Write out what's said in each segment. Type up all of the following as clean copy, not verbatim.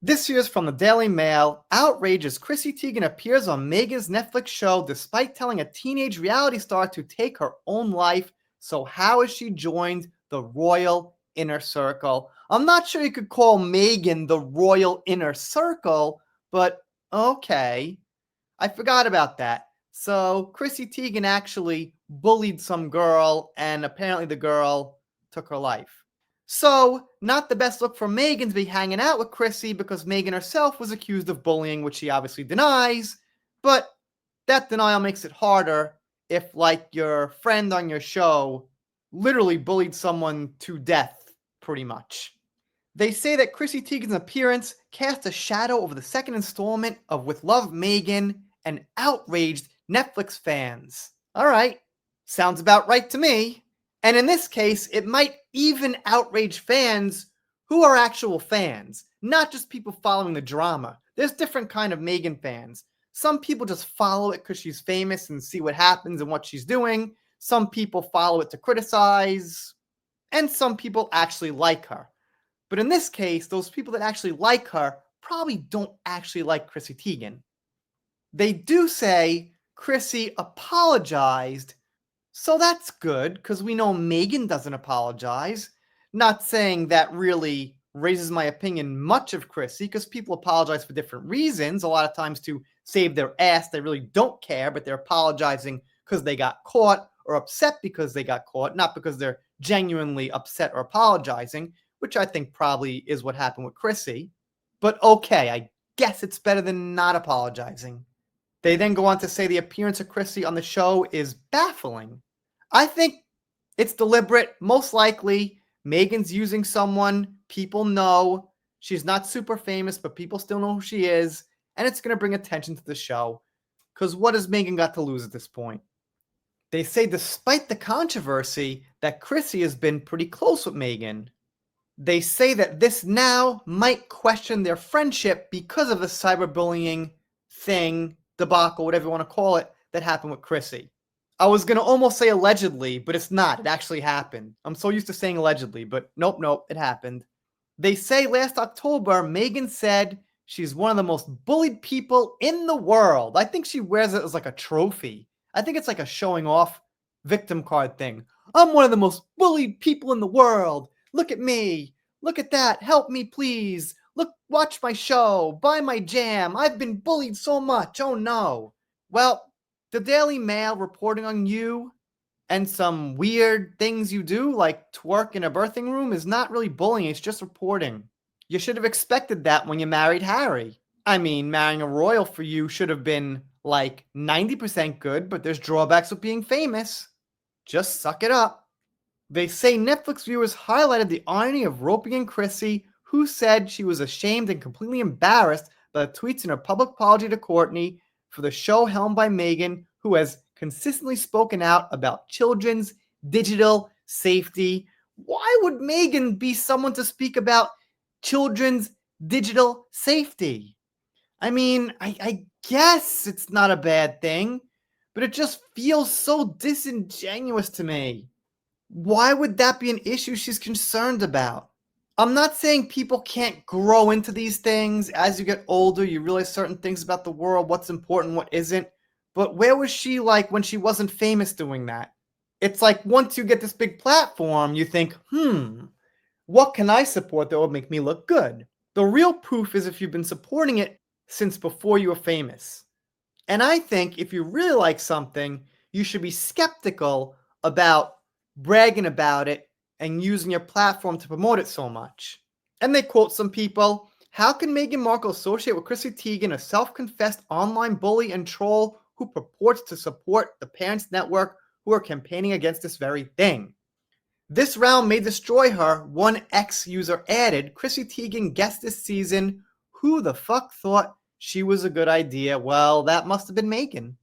This year's from the Daily Mail. Outrage as Chrissy Teigen appears on Meghan's Netflix show despite telling a teenage reality star to take her own life. So how has she joined the royal inner circle? I'm not sure you could call Meghan the royal inner circle, but okay. I forgot about that. So Chrissy Teigen actually bullied some girl, and apparently the girl took her life. So, not the best look for Meghan to be hanging out with Chrissy because Meghan herself was accused of bullying, which she obviously denies. But that denial makes it harder if, like, your friend on your show literally bullied someone to death, pretty much. They say that Chrissy Teigen's appearance cast a shadow over the second installment of With Love, Meghan, and outraged Netflix fans. All right, sounds about right to me. And in this case, it might even outrage fans who are actual fans, not just people following the drama. There's different kind of Meghan fans. Some people just follow it because she's famous and see what happens and what she's doing. Some people follow it to criticize, and some people actually like her. But in this case, those people that actually like her probably don't actually like Chrissy Teigen. They do say Chrissy apologized, so that's good, because we know Meghan doesn't apologize. Not saying that really raises my opinion much of Chrissy, because people apologize for different reasons. A lot of times to save their ass, they really don't care, but they're apologizing because they got caught, or upset because they got caught, not because they're genuinely upset or apologizing, which I think probably is what happened with Chrissy. But okay, I guess it's better than not apologizing. They then go on to say the appearance of Chrissy on the show is baffling. I think it's deliberate. Most likely, Meghan's using someone people know. She's not super famous, but people still know who she is. And it's going to bring attention to the show. Because what has Meghan got to lose at this point? They say despite the controversy that Chrissy has been pretty close with Meghan. They say that this now might question their friendship because of the cyberbullying thing, debacle, whatever you want to call it, that happened with Chrissy. I was going to almost say allegedly, but it's not. It actually happened. I'm so used to saying allegedly, but nope, it happened. They say last October, Meghan said she's one of the most bullied people in the world. I think she wears it as like a trophy. I think it's like a showing off victim card thing. I'm one of the most bullied people in the world. Look at me. Look at that. Help me, please. Look, watch my show. Buy my jam. I've been bullied so much. Oh no. Well, the Daily Mail reporting on you and some weird things you do, like twerk in a birthing room, is not really bullying. It's just reporting. You should have expected that when you married Harry. I mean, marrying a royal for you should have been like 90% good, but there's drawbacks with being famous. Just suck it up. They say Netflix viewers highlighted the irony of roping in Chrissy, who said she was ashamed and completely embarrassed by the tweets in her public apology to Kourtney for the show helmed by Meghan, who has consistently spoken out about children's digital safety. Why would Meghan be someone to speak about children's digital safety? I mean, I guess it's not a bad thing, but it just feels so disingenuous to me. Why would that be an issue she's concerned about? I'm not saying people can't grow into these things. As you get older, you realize certain things about the world, what's important, what isn't. But where was she like when she wasn't famous doing that? It's like once you get this big platform, you think, what can I support that will make me look good? The real proof is if you've been supporting it since before you were famous. And I think if you really like something, you should be skeptical about bragging about it and using your platform to promote it so much. And they quote some people, how can Meghan Markle associate with Chrissy Teigen, a self-confessed online bully and troll who purports to support the Parents Network who are campaigning against this very thing? This round may destroy her, one ex-user added. Chrissy Teigen guessed this season, who the fuck thought she was a good idea? Well, that must have been Meghan.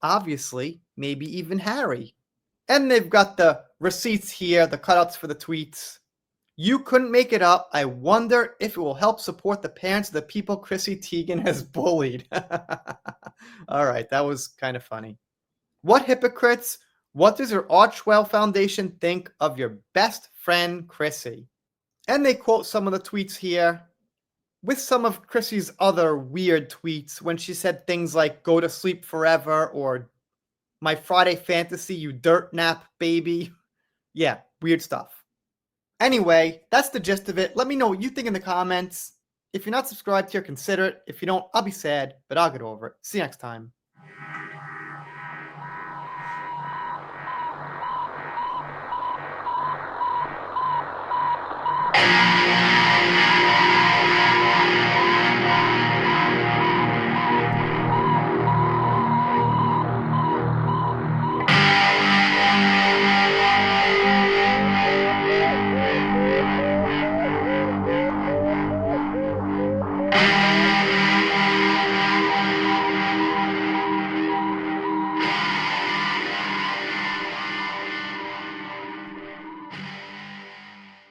Obviously, maybe even Harry. And they've got the receipts here, the cutouts for the tweets. You couldn't make it up. I wonder if it will help support the parents of the people Chrissy Teigen has bullied. All right, that was kind of funny. What hypocrites? What does your Archwell Foundation think of your best friend, Chrissy? And they quote some of the tweets here. with some of Chrissy's other weird tweets when she said things like "go to sleep forever" or "my Friday fantasy, you dirt nap baby." Yeah, weird stuff. Anyway, that's the gist of it. Let me know what you think in the comments. If you're not subscribed here, consider it. If you don't, I'll be sad, but I'll get over it. See you next time.